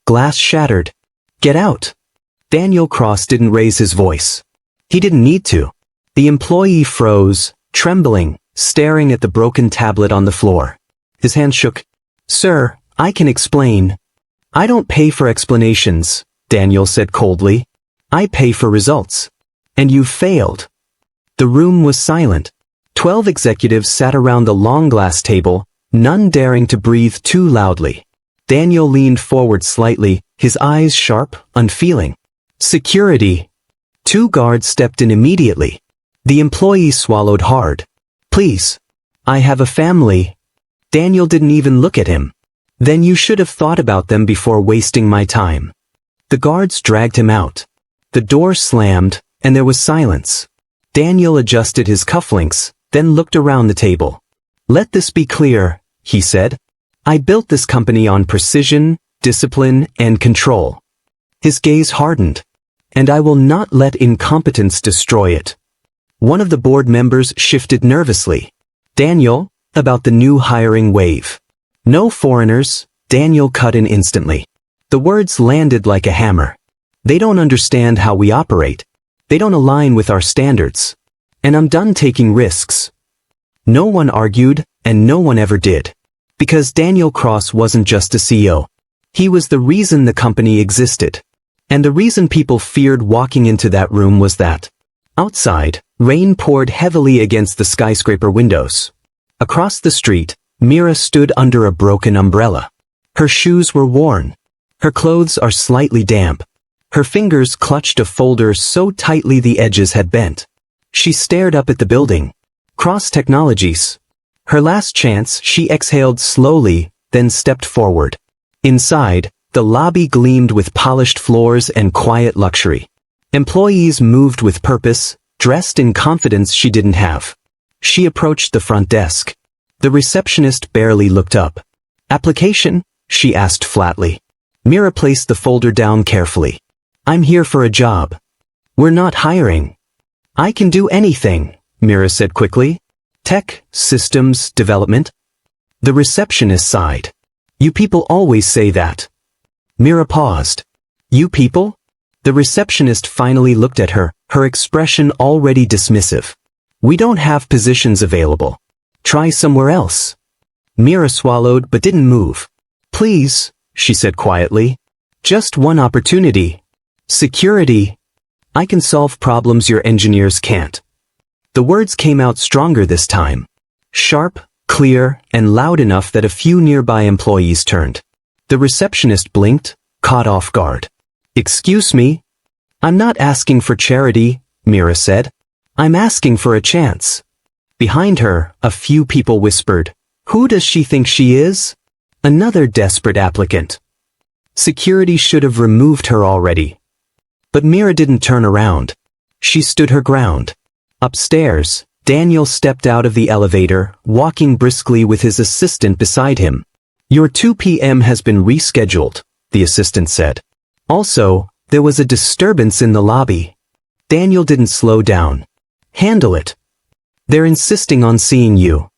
glass shattered. Get out. Daniel Cross didn't raise his voice. He didn't need to. The employee froze, trembling, staring at the broken tablet on the floor. His hand shook. Sir, I can explain. I don't pay for explanations, Daniel said coldly. I pay for results. And you've failed. The room was silent. 12 executives sat around the long glass table, none daring to breathe too loudly. Daniel leaned forward slightly, his eyes sharp, unfeeling. Security. 2 guards stepped in immediately. The employee swallowed hard. Please. I have a family. Daniel didn't even look at him. Then you should have thought about them before wasting my time. The guards dragged him out. The door slammed, and there was silence. Daniel adjusted his cufflinks, then looked around the table. Let this be clear, he said. I built this company on precision, discipline, and control. His gaze hardened. And I will not let incompetence destroy it. One of the board members shifted nervously. Daniel, about the new hiring wave. No foreigners, Daniel cut in instantly. The words landed like a hammer. They don't understand how we operate. They don't align with our standards. And I'm done taking risks. No one argued, and no one ever did. Because Daniel Cross wasn't just a CEO. He was the reason the company existed. And the reason people feared walking into that room was that. Outside, rain poured heavily against the skyscraper windows. Across the street, Mira stood under a broken umbrella. Her shoes were worn. Her clothes are slightly damp. Her fingers clutched a folder so tightly the edges had bent. She stared up at the building. Cross Technologies. Her last chance, she exhaled slowly, then stepped forward. Inside, the lobby gleamed with polished floors and quiet luxury. Employees moved with purpose, dressed in confidence she didn't have. She approached the front desk. The receptionist barely looked up. Application? She asked flatly. Mira placed the folder down carefully. I'm here for a job. We're not hiring. I can do anything, Mira said quickly. Tech, systems, development. The receptionist sighed. You people always say that. Mira paused. You people? The receptionist finally looked at her, her expression already dismissive. We don't have positions available. Try somewhere else. Mira swallowed but didn't move. Please, she said quietly. Just one opportunity. Security. I can solve problems your engineers can't. The words came out stronger this time. Sharp, clear, and loud enough that a few nearby employees turned. The receptionist blinked, caught off guard. Excuse me? I'm not asking for charity, Mira said. I'm asking for a chance. Behind her, a few people whispered, Who does she think she is? Another desperate applicant. Security should have removed her already. But Mira didn't turn around. She stood her ground. Upstairs, Daniel stepped out of the elevator, walking briskly with his assistant beside him. Your 2 p.m. has been rescheduled, the assistant said. Also, there was a disturbance in the lobby. Daniel didn't slow down. Handle it. They're insisting on seeing you.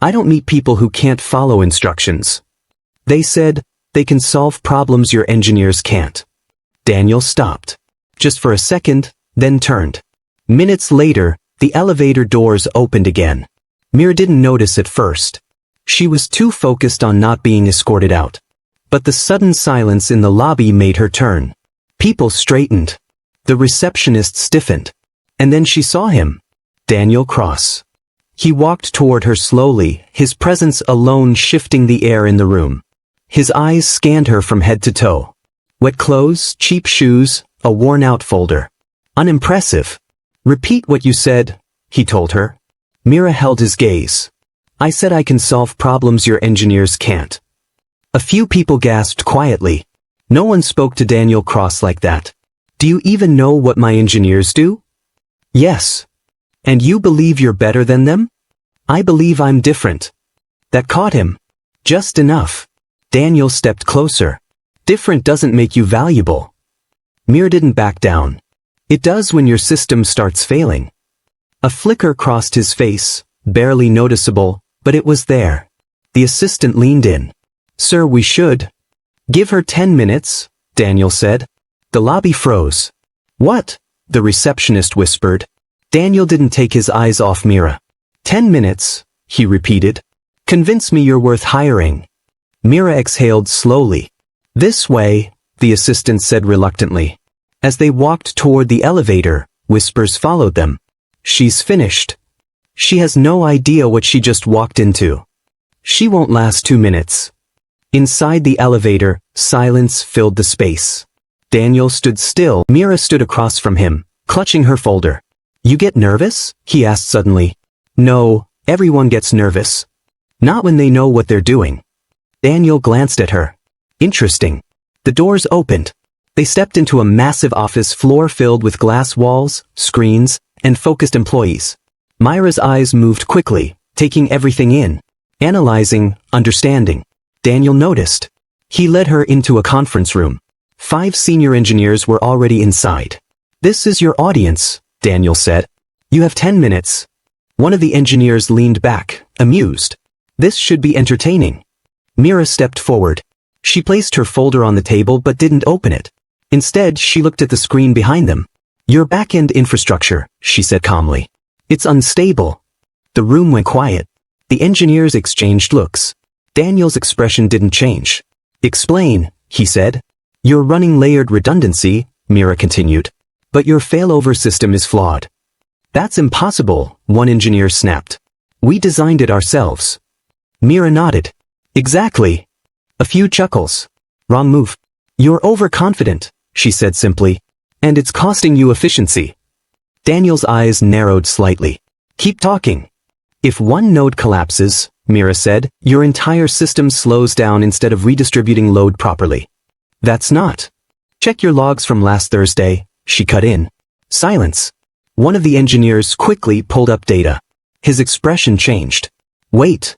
I don't meet people who can't follow instructions. They said, they can solve problems your engineers can't. Daniel stopped. Just for a second, then turned. Minutes later, the elevator doors opened again. Mira didn't notice at first. She was too focused on not being escorted out. But the sudden silence in the lobby made her turn. People straightened. The receptionist stiffened. And then she saw him. Daniel Cross. He walked toward her slowly, his presence alone shifting the air in the room. His eyes scanned her from head to toe. Wet clothes, cheap shoes, a worn-out folder. Unimpressive. Repeat what you said, he told her. Mira held his gaze. I said I can solve problems your engineers can't. A few people gasped quietly. No one spoke to Daniel Cross like that. Do you even know what my engineers do? Yes. And you believe you're better than them? I believe I'm different. That caught him. Just enough. Daniel stepped closer. Different doesn't make you valuable. Mira didn't back down. It does when your system starts failing. A flicker crossed his face, barely noticeable, but it was there. The assistant leaned in. Sir, we should. Give her 10 minutes, Daniel said. The lobby froze. What? The receptionist whispered. Daniel didn't take his eyes off Mira. 10 minutes, he repeated. Convince me you're worth hiring. Mira exhaled slowly. This way, the assistant said reluctantly. As they walked toward the elevator, whispers followed them. She's finished. She has no idea what she just walked into. She won't last 2 minutes. Inside the elevator, silence filled the space. Daniel stood still. Mira stood across from him, clutching her folder. You get nervous? He asked suddenly. No, everyone gets nervous. Not when they know what they're doing. Daniel glanced at her. Interesting. The doors opened. They stepped into a massive office floor filled with glass walls, screens, and focused employees. Myra's eyes moved quickly, taking everything in, analyzing, understanding. Daniel noticed. He led her into a conference room. 5 senior engineers were already inside. This is your audience, Daniel said. You have 10 minutes. One of the engineers leaned back, amused. This should be entertaining. Mira stepped forward. She placed her folder on the table but didn't open it. Instead, she looked at the screen behind them. Your back-end infrastructure, she said calmly. It's unstable. The room went quiet. The engineers exchanged looks. Daniel's expression didn't change. Explain, he said. You're running layered redundancy, Mira continued. But your failover system is flawed. That's impossible, one engineer snapped. We designed it ourselves. Mira nodded. Exactly. A few chuckles. Wrong move. You're overconfident, she said simply. And it's costing you efficiency. Daniel's eyes narrowed slightly. Keep talking. If one node collapses, Mira said, your entire system slows down instead of redistributing load properly. That's not. Check your logs from last Thursday, she cut in. Silence. One of the engineers quickly pulled up data. His expression changed. Wait.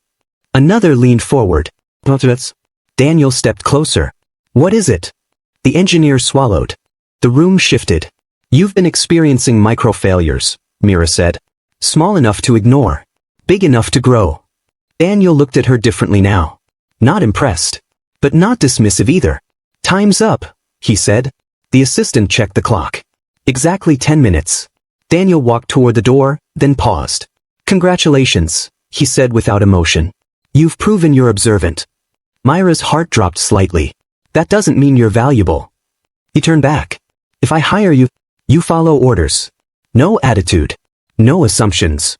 Another leaned forward. Daniel stepped closer. What is it? The engineer swallowed. The room shifted. You've been experiencing micro-failures, Mira said. Small enough to ignore. Big enough to grow. Daniel looked at her differently now. Not impressed. But not dismissive either. Time's up, he said. The assistant checked the clock. Exactly 10 minutes. Daniel walked toward the door, then paused. Congratulations, he said without emotion. You've proven you're observant. Myra's heart dropped slightly. That doesn't mean you're valuable. He turned back. If I hire you, you follow orders. No attitude. No assumptions.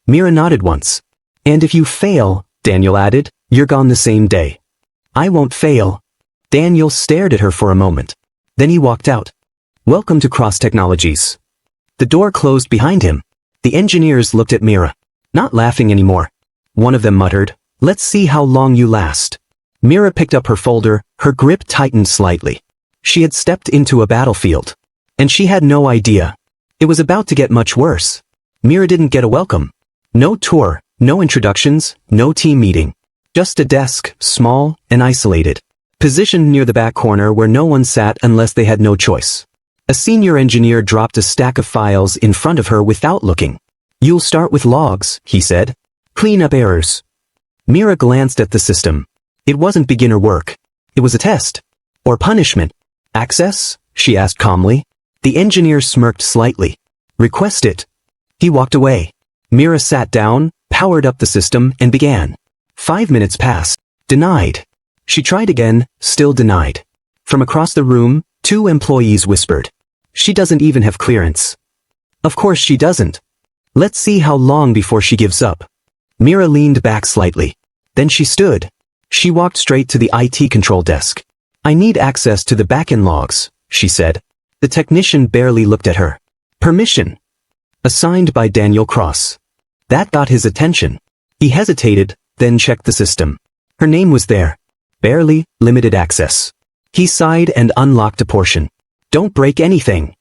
Mira nodded once. And if you fail, Daniel added, you're gone the same day. I won't fail. Daniel stared at her for a moment. Then he walked out. Welcome to Cross Technologies. The door closed behind him. The engineers looked at Mira. Not laughing anymore. One of them muttered, let's see how long you last. Mira picked up her folder, her grip tightened slightly. She had stepped into a battlefield. And she had no idea. It was about to get much worse. Mira didn't get a welcome. No tour, no introductions, no team meeting. Just a desk, small and isolated. Positioned near the back corner where no one sat unless they had no choice. A senior engineer dropped a stack of files in front of her without looking. You'll start with logs, he said. Clean up errors. Mira glanced at the system. It wasn't beginner work. It was a test. Or punishment. Access? She asked calmly. The engineer smirked slightly. Request it. He walked away. Mira sat down, powered up the system, and began. 5 minutes passed. Denied. She tried again, still denied. From across the room, 2 employees whispered. She doesn't even have clearance. Of course she doesn't. Let's see how long before she gives up. Mira leaned back slightly. Then she stood. She walked straight to the IT control desk. I need access to the backend logs, she said. The technician barely looked at her. Permission. Assigned by Daniel Cross. That got his attention. He hesitated, then checked the system. Her name was there. Barely, limited access. He sighed and unlocked a portion. Don't break anything.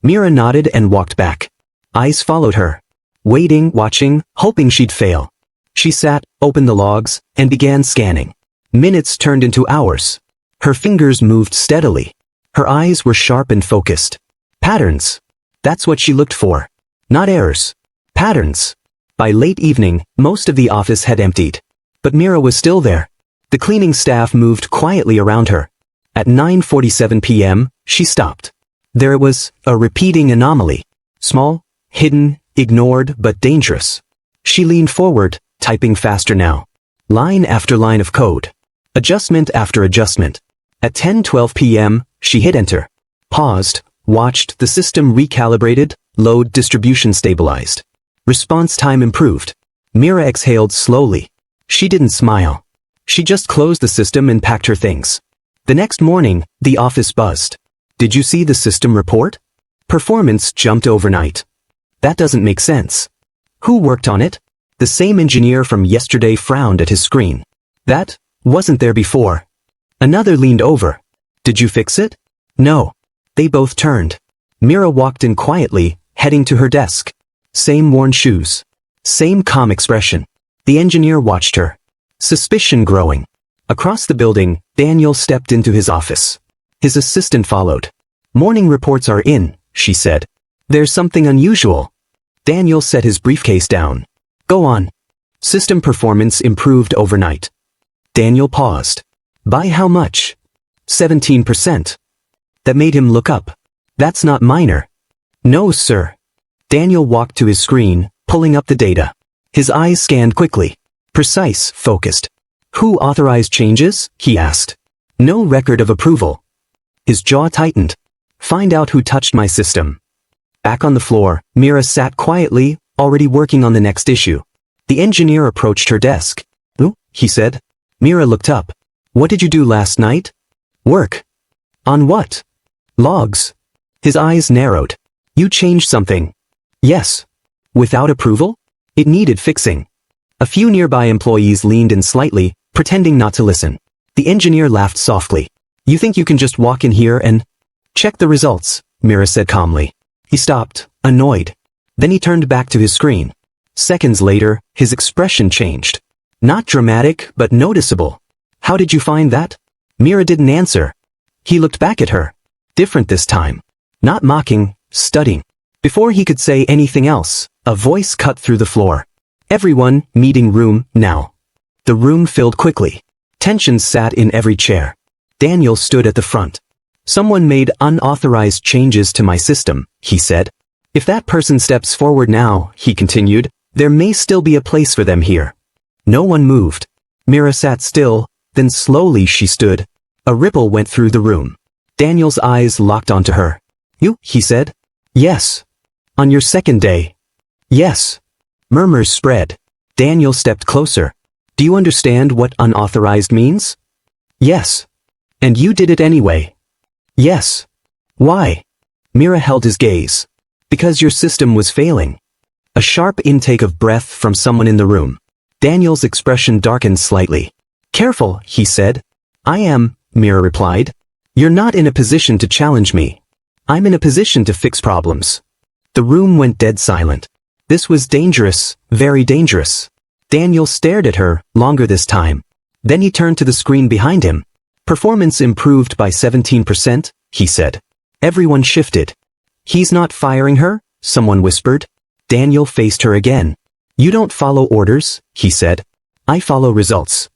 Mira nodded and walked back. Eyes followed her. Waiting, watching, hoping she'd fail. She sat, opened the logs, and began scanning. Minutes turned into hours. Her fingers moved steadily. Her eyes were sharp and focused. Patterns. That's what she looked for. Not errors. Patterns. By late evening, most of the office had emptied. But Mira was still there. The cleaning staff moved quietly around her. At 9:47 p.m., she stopped. There was a repeating anomaly. Small, hidden, ignored, but dangerous. She leaned forward, typing faster now. Line after line of code. Adjustment after adjustment. At 10:12 p.m., she hit enter. Paused, watched the system recalibrated, load distribution stabilized. Response time improved. Mira exhaled slowly. She didn't smile. She just closed the system and packed her things. The next morning, the office buzzed. Did you see the system report? Performance jumped overnight. That doesn't make sense. Who worked on it? The same engineer from yesterday frowned at his screen. That wasn't there before. Another leaned over. Did you fix it? No. They both turned. Mira walked in quietly, heading to her desk. Same worn shoes. Same calm expression. The engineer watched her. Suspicion growing. Across the building, Daniel stepped into his office. His assistant followed. Morning reports are in, she said. There's something unusual. Daniel set his briefcase down. Go on. System performance improved overnight. Daniel paused. By how much? 17%. That made him look up. That's not minor. No, sir. Daniel walked to his screen, pulling up the data. His eyes scanned quickly. Precise, focused. Who authorized changes? He asked. No record of approval. His jaw tightened. Find out who touched my system. Back on the floor, Mira sat quietly, already working on the next issue. The engineer approached her desk. Oh, he said. Mira looked up. What did you do last night? Work. On what? Logs. His eyes narrowed. You changed something. Yes. Without approval? It needed fixing. A few nearby employees leaned in slightly, pretending not to listen. The engineer laughed softly. You think you can just walk in here and... Check the results, Mira said calmly. He stopped, annoyed. Then he turned back to his screen. Seconds later, his expression changed. Not dramatic, but noticeable. How did you find that? Mira didn't answer. He looked back at her. Different this time. Not mocking, studying. Before he could say anything else, a voice cut through the floor. Everyone, meeting room, now. The room filled quickly. Tension sat in every chair. Daniel stood at the front. Someone made unauthorized changes to my system, he said. If that person steps forward now, he continued, there may still be a place for them here. No one moved. Mira sat still, then slowly she stood. A ripple went through the room. Daniel's eyes locked onto her. You, he said. Yes. On your second day. Yes. Murmurs spread. Daniel stepped closer. Do you understand what unauthorized means? Yes. And you did it anyway. Yes. Why? Mira held his gaze. Because your system was failing. A sharp intake of breath from someone in the room. Daniel's expression darkened slightly. Careful, he said. I am, Mira replied. You're not in a position to challenge me. I'm in a position to fix problems. The room went dead silent. This was dangerous, very dangerous. Daniel stared at her, longer this time. Then he turned to the screen behind him. Performance improved by 17%, he said. Everyone shifted. He's not firing her, someone whispered. Daniel faced her again. You don't follow orders, he said. I follow results.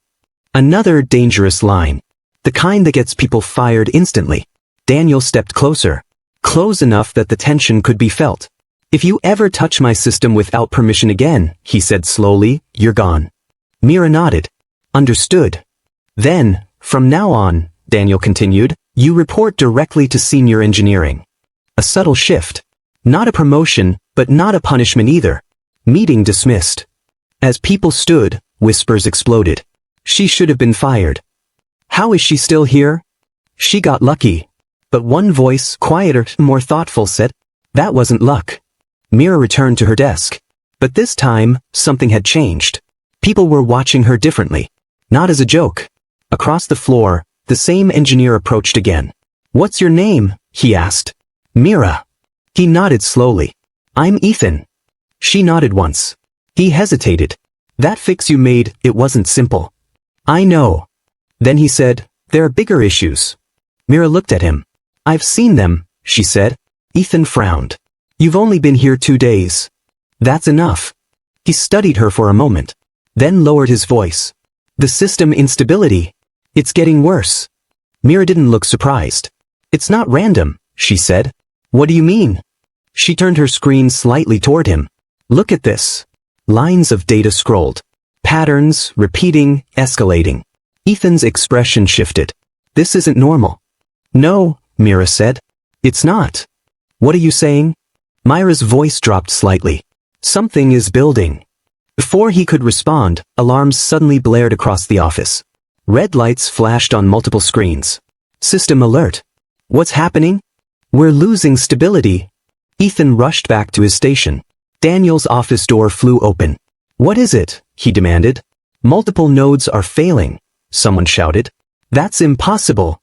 Another dangerous line. The kind that gets people fired instantly. Daniel stepped closer. Close enough that the tension could be felt. If you ever touch my system without permission again, he said slowly, you're gone. Mira nodded. Understood. Then, from now on, Daniel continued, you report directly to senior engineering. A subtle shift. Not a promotion, but not a punishment either. Meeting dismissed. As people stood, whispers exploded. She should have been fired. How is she still here? She got lucky. But one voice, quieter, more thoughtful, said, that wasn't luck. Mira returned to her desk. But this time, something had changed. People were watching her differently. Not as a joke. Across the floor, the same engineer approached again. What's your name? He asked. Mira. He nodded slowly. I'm Ethan. She nodded once. He hesitated. That fix you made, it wasn't simple. I know. Then he said, there are bigger issues. Mira looked at him. I've seen them, she said. Ethan frowned. You've only been here 2 days. That's enough. He studied her for a moment. Then lowered his voice. The system instability. It's getting worse. Mira didn't look surprised. It's not random, she said. What do you mean? She turned her screen slightly toward him. Look at this. Lines of data scrolled. Patterns, repeating, escalating. Ethan's expression shifted. This isn't normal. No, Mira said. It's not. What are you saying? Myra's voice dropped slightly. Something is building. Before he could respond, alarms suddenly blared across the office. Red lights flashed on multiple screens. System alert. What's happening? We're losing stability. Ethan rushed back to his station. Daniel's office door flew open. What is it? He demanded. Multiple nodes are failing, someone shouted. That's impossible.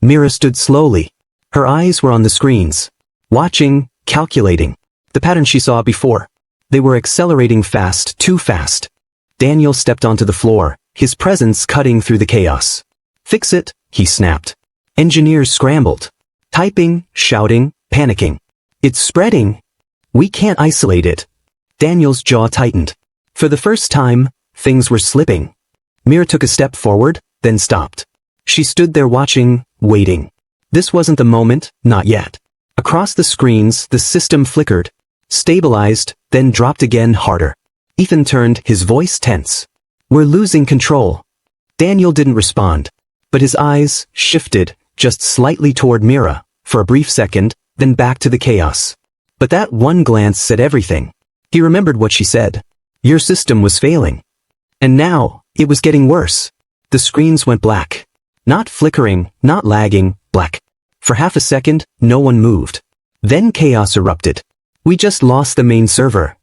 Mira stood slowly. Her eyes were on the screens. Watching, calculating. The pattern she saw before. They were accelerating fast, too fast. Daniel stepped onto the floor, his presence cutting through the chaos. Fix it, he snapped. Engineers scrambled. Typing, shouting, panicking. It's spreading. We can't isolate it. Daniel's jaw tightened. For the first time, things were slipping. Mira took a step forward, then stopped. She stood there watching, waiting. This wasn't the moment, not yet. Across the screens, the system flickered, stabilized, then dropped again harder. Ethan turned, his voice tense. We're losing control. Daniel didn't respond, but his eyes shifted just slightly toward Mira, for a brief second, then back to the chaos. But that one glance said everything. He remembered what she said. Your system was failing. And now, it was getting worse. The screens went black. Not flickering, not lagging, black. For half a second, no one moved. Then chaos erupted. We just lost the main server.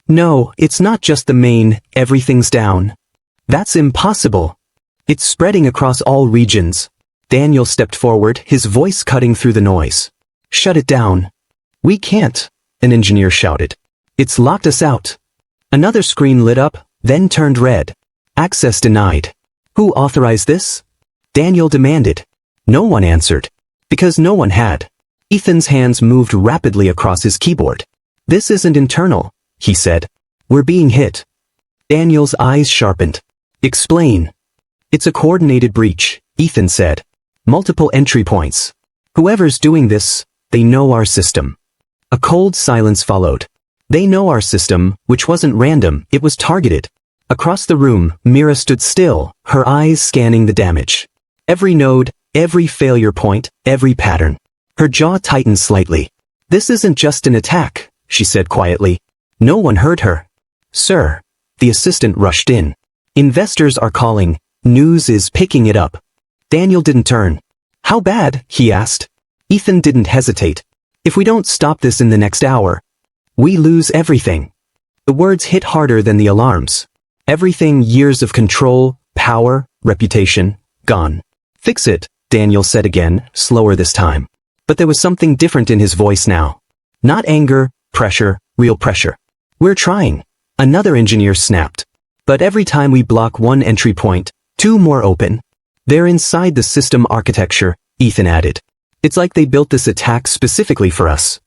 No, it's not just the main, everything's down. That's impossible. It's spreading across all regions. Daniel stepped forward, his voice cutting through the noise. Shut it down. We can't, an engineer shouted. It's locked us out. Another screen lit up, then turned red. Access denied. Who authorized this? Daniel demanded. No one answered. Because no one had. Ethan's hands moved rapidly across his keyboard. This isn't internal, he said. We're being hit. Daniel's eyes sharpened. Explain. It's a coordinated breach, Ethan said. Multiple entry points. Whoever's doing this, they know our system. A cold silence followed. They know our system, which wasn't random, it was targeted. Across the room, Mira stood still, her eyes scanning the damage. Every node, every failure point, every pattern. Her jaw tightened slightly. This isn't just an attack, she said quietly. No one heard her. Sir. The assistant rushed in. Investors are calling. News is picking it up. Daniel didn't turn. How bad? He asked. Ethan didn't hesitate. If we don't stop this in the next hour, we lose everything. The words hit harder than the alarms. Everything, years of control, power, reputation, gone. Fix it, Daniel said again, slower this time. But there was something different in his voice now. Not anger, pressure, real pressure. We're trying. Another engineer snapped. But every time we block one entry point, two more open. They're inside the system architecture, Ethan added. It's like they built this attack specifically for us.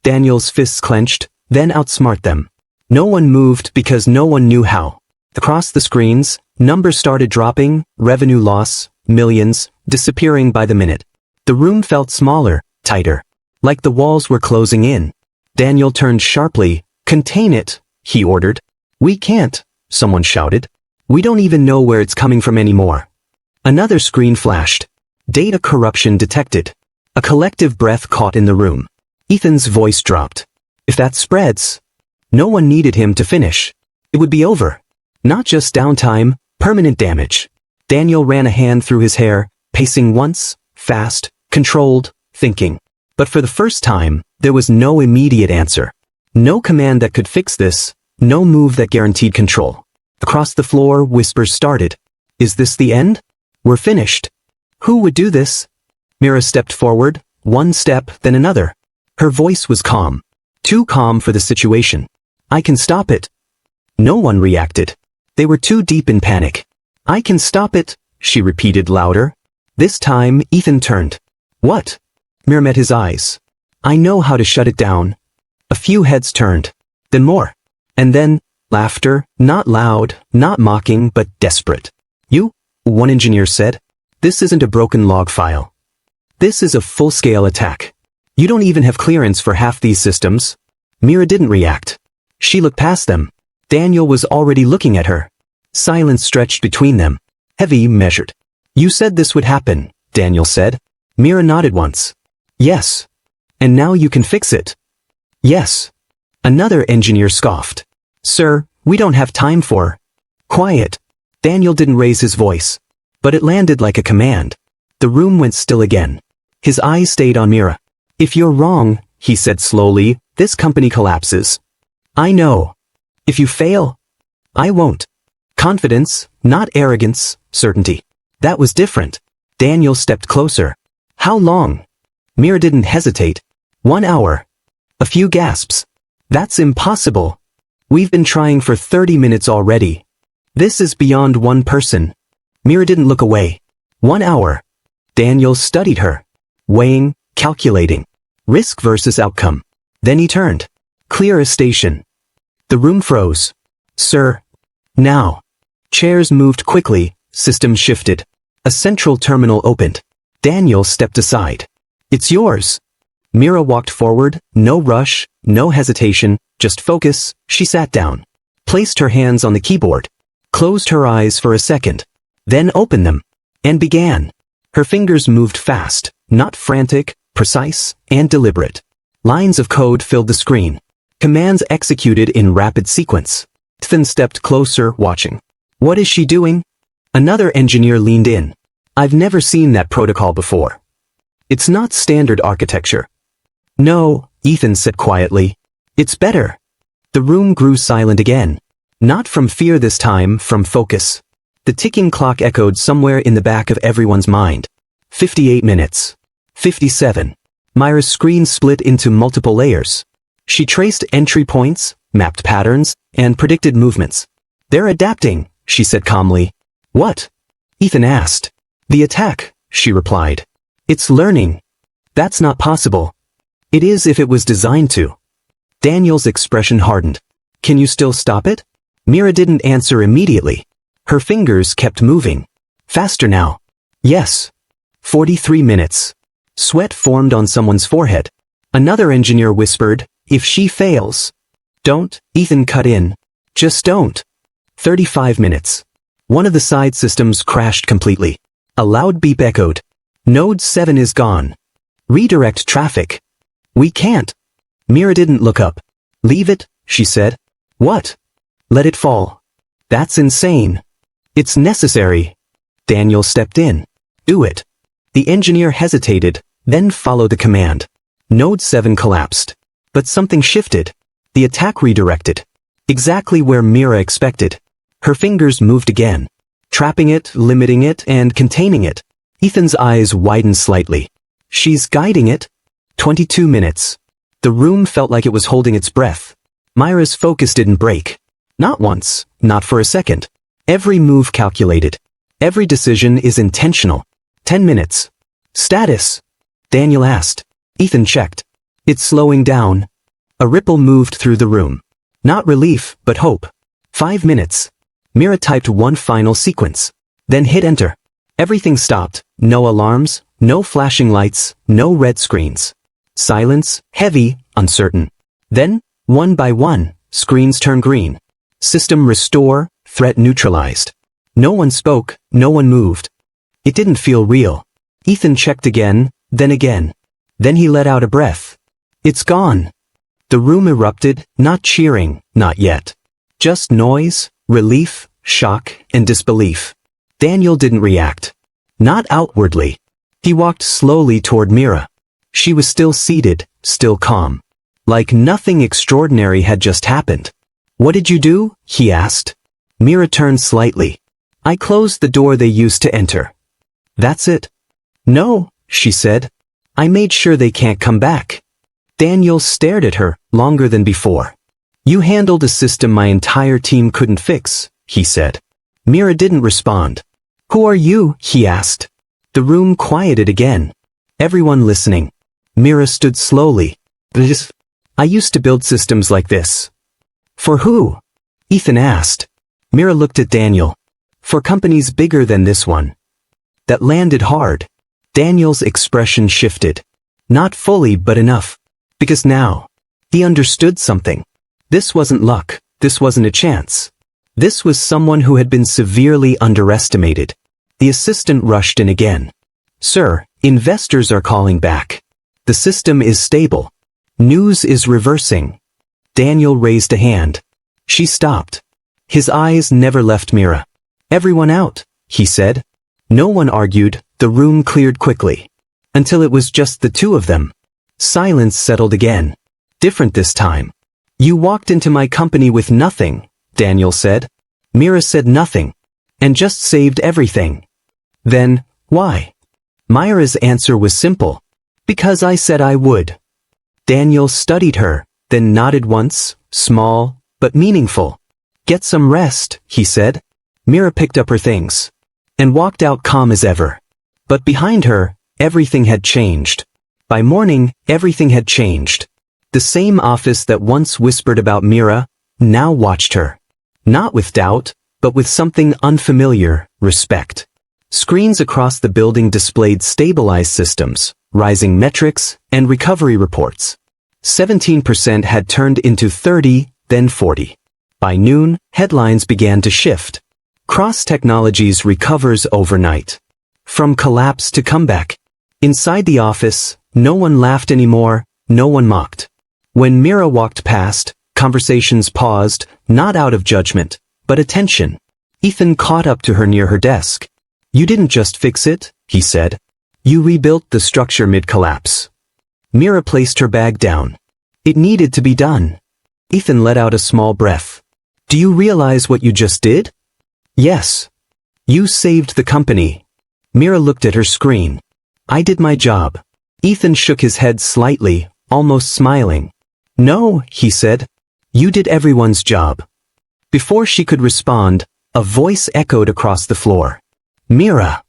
Daniel's fists clenched, then outsmart them. No one moved because no one knew how. Across the screens, numbers started dropping, revenue loss, millions, disappearing by the minute. The room felt smaller, tighter. Like the walls were closing in. Daniel turned sharply. Contain it, he ordered. We can't, someone shouted. We don't even know where it's coming from anymore. Another screen flashed. Data corruption detected. A collective breath caught in the room. Ethan's voice dropped. If that spreads, no one needed him to finish. It would be over. Not just downtime, permanent damage. Daniel ran a hand through his hair, pacing once, fast, controlled, thinking. But for the first time, there was no immediate answer. No command that could fix this, no move that guaranteed control. Across the floor, whispers started. Is this the end? We're finished. Who would do this? Mira stepped forward, one step, then another. Her voice was calm. Too calm for the situation. I can stop it. No one reacted. They were too deep in panic. I can stop it, she repeated louder. This time, Ethan turned. What? Mira met his eyes. I know how to shut it down. A few heads turned. Then more. And then, laughter, not loud, not mocking, but desperate. You? One engineer said. This isn't a broken log file. This is a full-scale attack. You don't even have clearance for half these systems. Mira didn't react. She looked past them. Daniel was already looking at her. Silence stretched between them. Heavy, measured. You said this would happen, Daniel said. Mira nodded once. Yes. And now you can fix it. Yes. Another engineer scoffed. Sir, we don't have time for... Quiet. Daniel didn't raise his voice. But it landed like a command. The room went still again. His eyes stayed on Mira. If you're wrong, he said slowly, this company collapses. I know. If you fail, I won't. Confidence, not arrogance, certainty. That was different. Daniel stepped closer. How long? Mira didn't hesitate. 1 hour. A few gasps. That's impossible. We've been trying for 30 minutes already. This is beyond one person. Mira didn't look away. 1 hour. Daniel studied her. Weighing, calculating. Risk versus outcome. Then he turned. Clear a station. The room froze. Sir. Now. Chairs moved quickly, systems shifted. A central terminal opened. Daniel stepped aside. It's yours. Mira walked forward, no rush, no hesitation, just focus. She sat down. Placed her hands on the keyboard. Closed her eyes for a second. Then opened them. And began. Her fingers moved fast, not frantic, precise, and deliberate. Lines of code filled the screen. Commands executed in rapid sequence. Ethan stepped closer, watching. What is she doing? Another engineer leaned in. I've never seen that protocol before. It's not standard architecture. No, Ethan said quietly. It's better. The room grew silent again. Not from fear this time, from focus. The ticking clock echoed somewhere in the back of everyone's mind. 58 minutes. 57. Mira's screen split into multiple layers. She traced entry points, mapped patterns, and predicted movements. They're adapting, she said calmly. What? Ethan asked. The attack, she replied. It's learning. That's not possible. It is if it was designed to. Daniel's expression hardened. Can you still stop it? Mira didn't answer immediately. Her fingers kept moving. Faster now. Yes. 43 minutes. Sweat formed on someone's forehead. Another engineer whispered, if she fails. Don't, Ethan cut in. Just don't. 35 minutes. One of the side systems crashed completely. A loud beep echoed. Node 7 is gone. Redirect traffic. We can't. Mira didn't look up. Leave it, she said. What? Let it fall. That's insane. It's necessary. Daniel stepped in. Do it. The engineer hesitated, then followed the command. Node 7 collapsed. But something shifted. The attack redirected. Exactly where Mira expected. Her fingers moved again. Trapping it, limiting it, and containing it. Ethan's eyes widened slightly. She's guiding it. 22 minutes. The room felt like it was holding its breath. Mira's focus didn't break. Not once, not for a second. Every move calculated. Every decision is intentional. 10 minutes. Status? Daniel asked. Ethan checked. It's slowing down. A ripple moved through the room. Not relief, but hope. 5 minutes. Mira typed one final sequence. Then hit enter. Everything stopped. No alarms, no flashing lights, no red screens. Silence, heavy, uncertain. Then, one by one, screens turned green. System restore, threat neutralized. No one spoke, no one moved. It didn't feel real. Ethan checked again, then again. Then he let out a breath. It's gone. The room erupted, not cheering, not yet. Just noise, relief, shock, and disbelief. Daniel didn't react. Not outwardly. He walked slowly toward Mira. She was still seated, still calm. Like nothing extraordinary had just happened. What did you do? He asked. Mira turned slightly. I closed the door they used to enter. That's it? No, she said. I made sure they can't come back. Daniel stared at her, longer than before. You handled a system my entire team couldn't fix, he said. Mira didn't respond. Who are you? He asked. The room quieted again. Everyone listening. Mira stood slowly. I used to build systems like this. For who? Ethan asked. Mira looked at Daniel. For companies bigger than this one. That landed hard. Daniel's expression shifted. Not fully, but enough. Because now, he understood something. This wasn't luck. This wasn't a chance. This was someone who had been severely underestimated. The assistant rushed in again. Sir, investors are calling back. The system is stable. News is reversing. Daniel raised a hand. She stopped. His eyes never left Mira. Everyone out, he said. No one argued, the room cleared quickly. Until it was just the two of them. Silence settled again. Different this time. You walked into my company with nothing, Daniel said. Mira said nothing. And just saved everything. Then, why? Myra's answer was simple. Because I said I would. Daniel studied her, then nodded once, small, but meaningful. Get some rest, he said. Mira picked up her things. And walked out calm as ever. But behind her, everything had changed. By morning, everything had changed. The same office that once whispered about Mira, now watched her. Not with doubt, but with something unfamiliar, respect. Screens across the building displayed stabilized systems, rising metrics, and recovery reports. 17% had turned into 30, then 40. By noon, headlines began to shift. Cross Technologies recovers overnight. From collapse to comeback. Inside the office, no one laughed anymore, no one mocked. When Mira walked past, conversations paused, not out of judgment, but attention. Ethan caught up to her near her desk. You didn't just fix it, he said. You rebuilt the structure mid-collapse. Mira placed her bag down. It needed to be done. Ethan let out a small breath. Do you realize what you just did? Yes. You saved the company. Mira looked at her screen. I did my job. Ethan shook his head slightly, almost smiling. No, he said. You did everyone's job. Before she could respond, a voice echoed across the floor. Mira.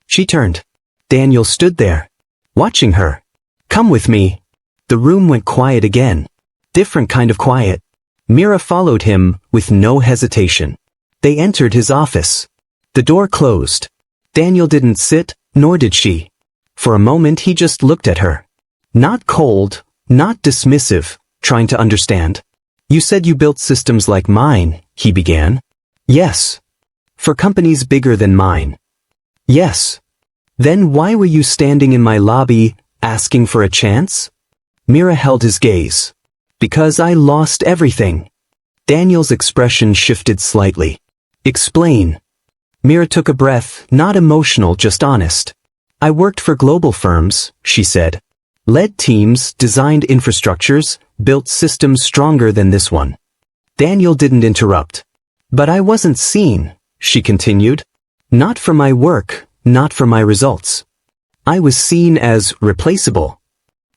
She turned. Daniel stood there, watching her. Come with me. The room went quiet again. Different kind of quiet. Mira followed him with no hesitation. They entered his office. The door closed. Daniel didn't sit, nor did she. For a moment he just looked at her. Not cold, not dismissive, trying to understand. You said you built systems like mine, he began. Yes. For companies bigger than mine. Yes. Then why were you standing in my lobby, asking for a chance? Mira held his gaze. Because I lost everything. Daniel's expression shifted slightly. Explain. Mira took a breath, not emotional, just honest. I worked for global firms, she said. Led teams, designed infrastructures, built systems stronger than this one. Daniel didn't interrupt. But I wasn't seen, she continued. Not for my work, not for my results. I was seen as replaceable.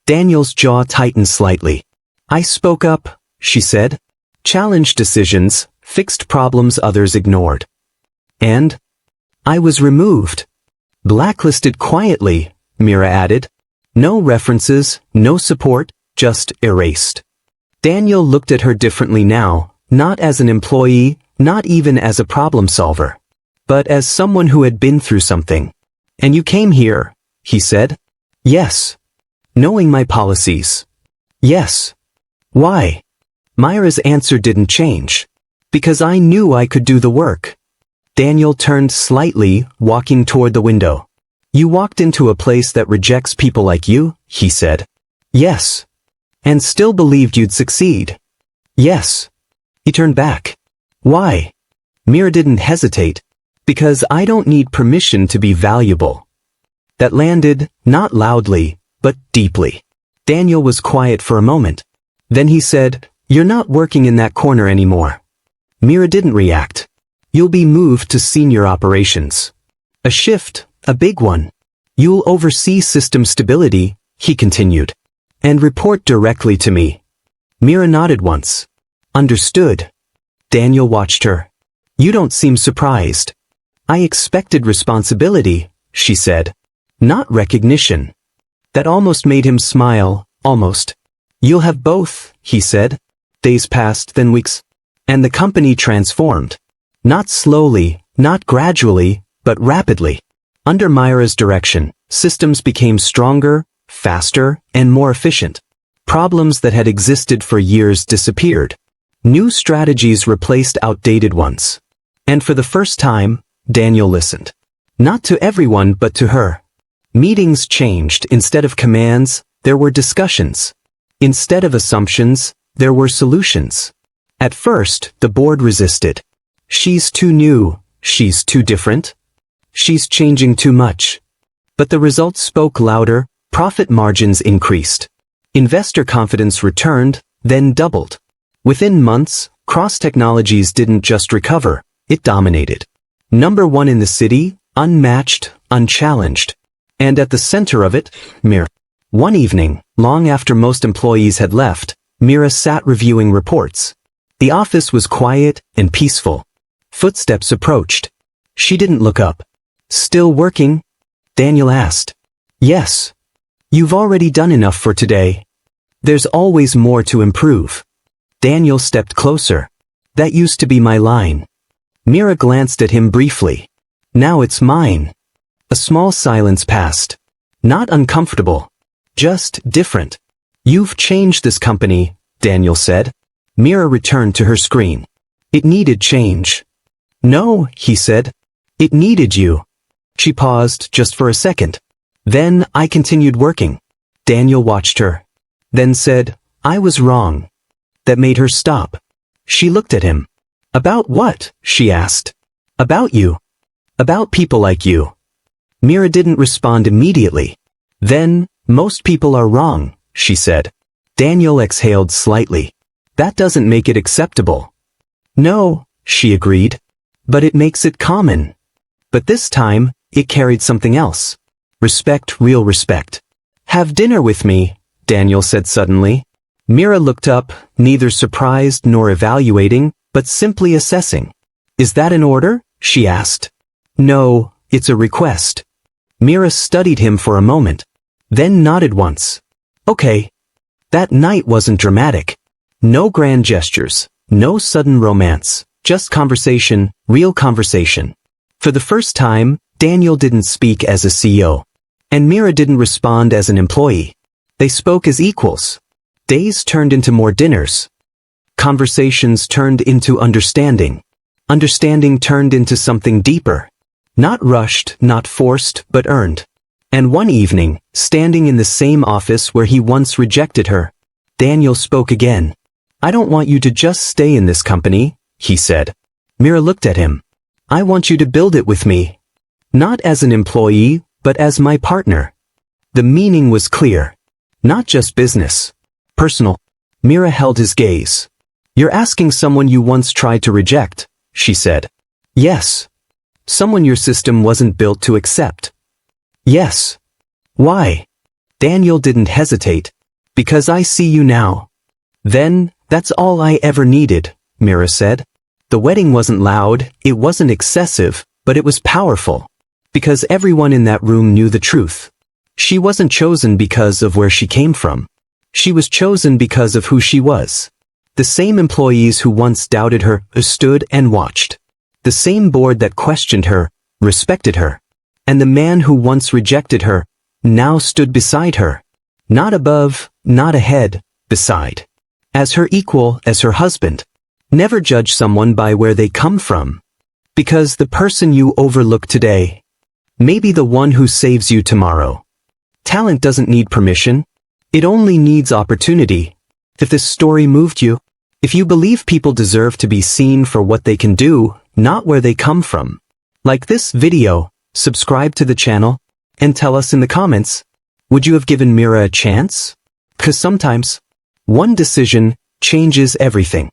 Daniel's jaw tightened slightly. I spoke up, she said. Challenged decisions, fixed problems others ignored. And I was removed. Blacklisted quietly, Mira added. No references, no support, just erased. Daniel looked at her differently now, not as an employee, not even as a problem solver, but as someone who had been through something. And you came here, he said. Yes. Knowing my policies. Yes. Why? Myra's answer didn't change. Because I knew I could do the work. Daniel turned slightly, walking toward the window. You walked into a place that rejects people like you, he said. Yes. And still believed you'd succeed. Yes. He turned back. Why? Mira didn't hesitate. Because I don't need permission to be valuable. That landed, not loudly, but deeply. Daniel was quiet for a moment. Then he said, You're not working in that corner anymore. Mira didn't react. You'll be moved to senior operations. A shift, a big one. You'll oversee system stability, he continued. And report directly to me. Mira nodded once. Understood. Daniel watched her. You don't seem surprised. I expected responsibility, she said. Not recognition. That almost made him smile, almost. You'll have both, he said. Days passed, then weeks. And the company transformed. Not slowly, not gradually, but rapidly. Under Myra's direction, systems became stronger, faster, and more efficient. Problems that had existed for years disappeared. New strategies replaced outdated ones. And for the first time, Daniel listened. Not to everyone but to her. Meetings changed. Instead of commands, there were discussions. Instead of assumptions, there were solutions. At first, the board resisted. She's too new, she's too different. She's changing too much. But the results spoke louder, profit margins increased. Investor confidence returned, then doubled. Within months, Cross Technologies didn't just recover, it dominated. Number one in the city, unmatched, unchallenged. And at the center of it, Mira. One evening, long after most employees had left, Mira sat reviewing reports. The office was quiet and peaceful. Footsteps approached. She didn't look up. Still working? Daniel asked. Yes. You've already done enough for today. There's always more to improve. Daniel stepped closer. That used to be my line. Mira glanced at him briefly. Now it's mine. A small silence passed. Not uncomfortable. Just different. You've changed this company, Daniel said. Mira returned to her screen. It needed change. No, he said. It needed you. She paused just for a second. Then I continued working. Daniel watched her. Then said, I was wrong. That made her stop. She looked at him. About what? She asked. About you. About people like you. Mira didn't respond immediately. Then, most people are wrong, she said. Daniel exhaled slightly. That doesn't make it acceptable. No, she agreed. But it makes it common. But this time, it carried something else. Respect, real respect. Have dinner with me, Daniel said suddenly. Mira looked up, neither surprised nor evaluating, but simply assessing. Is that an order? She asked. No, it's a request. Mira studied him for a moment, then nodded once. Okay. That night wasn't dramatic. No grand gestures, no sudden romance, just conversation, real conversation. For the first time, Daniel didn't speak as a CEO. And Mira didn't respond as an employee. They spoke as equals. Days turned into more dinners. Conversations turned into understanding. Understanding turned into something deeper. Not rushed, not forced, but earned. And one evening, standing in the same office where he once rejected her, Daniel spoke again. I don't want you to just stay in this company, he said. Mira looked at him. I want you to build it with me. Not as an employee, but as my partner. The meaning was clear. Not just business. Personal. Mira held his gaze. You're asking someone you once tried to reject, she said. Yes. Someone your system wasn't built to accept. Yes. Why? Daniel didn't hesitate. Because I see you now. Then, that's all I ever needed, Mira said. The wedding wasn't loud, it wasn't excessive, but it was powerful. Because everyone in that room knew the truth. She wasn't chosen because of where she came from. She was chosen because of who she was. The same employees who once doubted her stood and watched. The same board that questioned her, respected her. And the man who once rejected her, now stood beside her. Not above, not ahead, beside. As her equal, as her husband. Never judge someone by where they come from. Because the person you overlook today may be the one who saves you tomorrow. Talent doesn't need permission. It only needs opportunity. If this story moved you, if you believe people deserve to be seen for what they can do, not where they come from, like this video, subscribe to the channel, and tell us in the comments, would you have given Mira a chance? 'Cause sometimes, one decision changes everything.